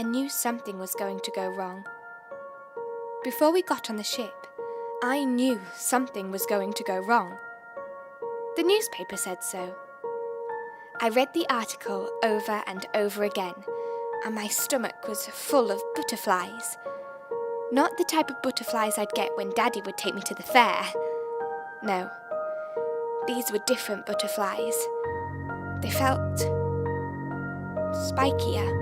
I knew something was going to go wrong. Before we got on the ship, I knew something was going to go wrong. The newspaper said so. I read the article over and over again, and my stomach was full of butterflies. Not the type of butterflies I'd get when Daddy would take me to the fair. No, these were different butterflies. They felt spikier.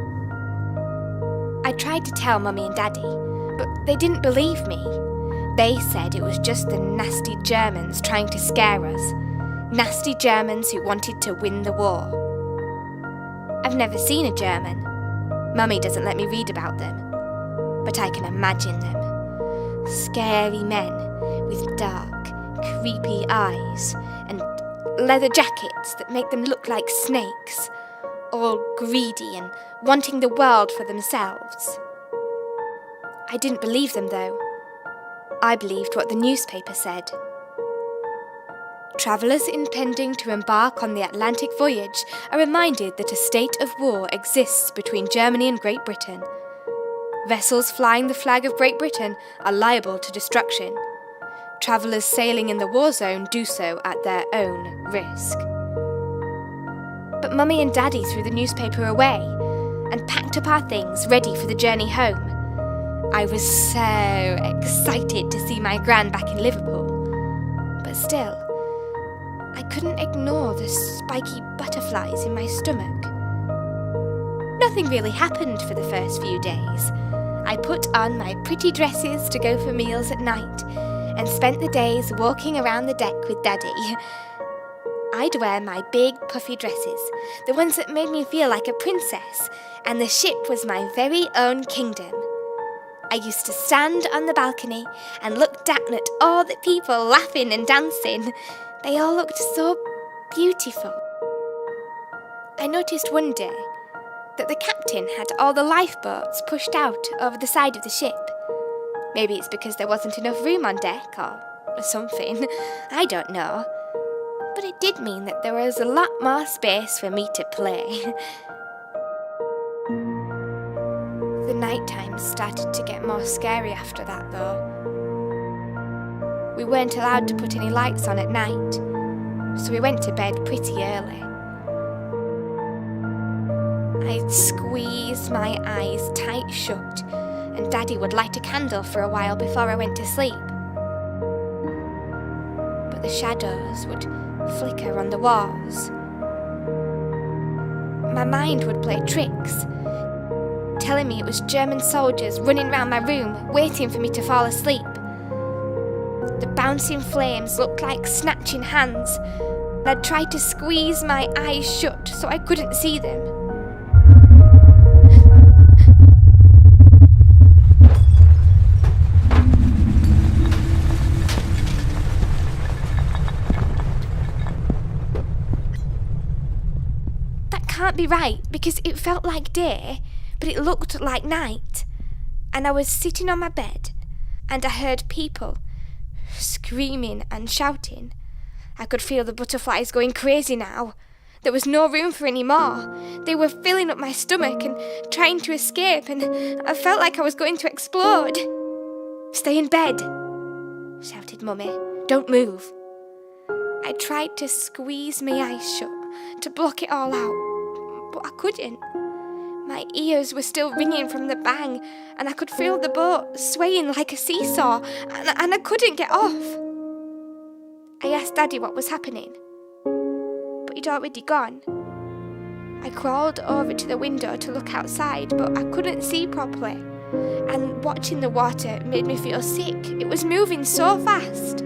I tried to tell Mummy and Daddy, but they didn't believe me. They said it was just the nasty Germans trying to scare us. Nasty Germans who wanted to win the war. I've never seen a German. Mummy doesn't let me read about them, but I can imagine them. Scary men with dark, creepy eyes and leather jackets that make them look like snakes, all greedy and wanting the world for themselves. I didn't believe them, though. I believed what the newspaper said. Travellers intending to embark on the Atlantic voyage are reminded that a state of war exists between Germany and Great Britain. Vessels flying the flag of Great Britain are liable to destruction. Travellers sailing in the war zone do so at their own risk. But Mummy and Daddy threw the newspaper away and packed up our things ready for the journey home. I was so excited to see my Gran back in Liverpool. But still, I couldn't ignore the spiky butterflies in my stomach. Nothing really happened for the first few days. I put on my pretty dresses to go for meals at night and spent the days walking around the deck with Daddy. I'd wear my big puffy dresses, the ones that made me feel like a princess, and the ship was my very own kingdom. I used to stand on the balcony and look down at all the people laughing and dancing. They all looked so beautiful. I noticed one day that the captain had all the lifeboats pushed out over the side of the ship. Maybe it's because there wasn't enough room on deck or something. I don't know. But it did mean that there was a lot more space for me to play. The night times started to get more scary after that, though. We weren't allowed to put any lights on at night, so we went to bed pretty early. I'd squeeze my eyes tight shut, and Daddy would light a candle for a while before I went to sleep. But the shadows would flicker on the walls. My mind would play tricks, telling me it was German soldiers running round my room, waiting for me to fall asleep. The bouncing flames looked like snatching hands, and I'd tried to squeeze my eyes shut so I couldn't see them. That can't be right, because it felt like day, but it looked like night. And I was sitting on my bed, and I heard people screaming and shouting. I could feel the butterflies going crazy now. There was no room for any more. They were filling up my stomach and trying to escape, and I felt like I was going to explode. "Stay in bed," shouted Mummy. "Don't move." I tried to squeeze my eyes shut to block it all out, but I couldn't. My ears were still ringing from the bang, and I could feel the boat swaying like a seesaw, and I couldn't get off. I asked Daddy what was happening, but he'd already gone. I crawled over to the window to look outside, but I couldn't see properly, and watching the water made me feel sick. It was moving so fast.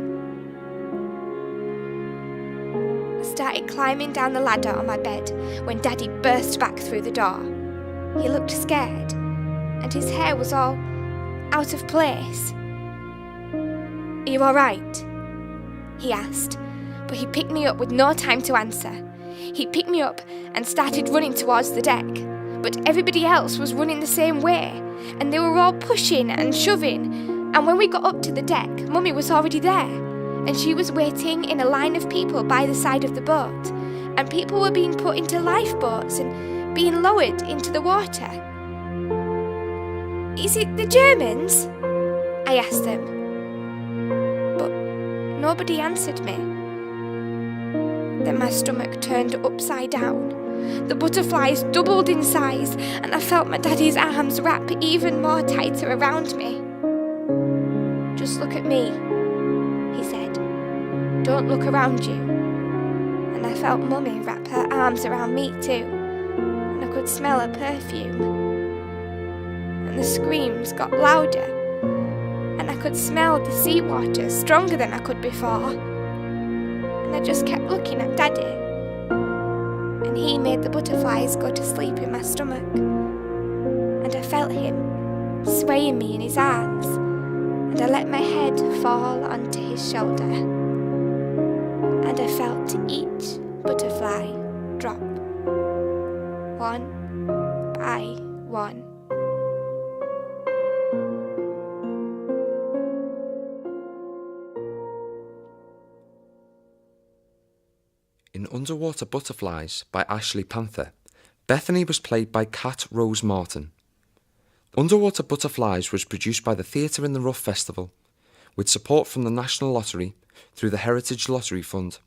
I started climbing down the ladder on my bed when Daddy burst back through the door. He looked scared, and his hair was all out of place. "Are you all right?" he asked, but he picked me up with no time to answer. He picked me up and started running towards the deck, but everybody else was running the same way, and they were all pushing and shoving, and when we got up to the deck, Mummy was already there, and she was waiting in a line of people by the side of the boat, and people were being put into lifeboats and being lowered into the water. Is it the Germans? I asked them. But nobody answered me. Then my stomach turned upside down. The butterflies doubled in size, and I felt my daddy's arms wrap even more tighter around me. "Just look at me," he said. "Don't look around you." And I felt Mummy wrap her arms around me too, and I could smell her perfume. And the screams got louder, and I could smell the seawater stronger than I could before. And I just kept looking at Daddy, and he made the butterflies go to sleep in my stomach. And I felt him swaying me in his arms, and I let my head fall onto his shoulder. And I felt each butterfly drop, one by one. In Underwater Butterflies by Ashleigh Panther, Bethany was played by Kat Rose Martin. Underwater Butterflies was produced by the Theatre in the Rough Festival, with support from the National Lottery through the Heritage Lottery Fund.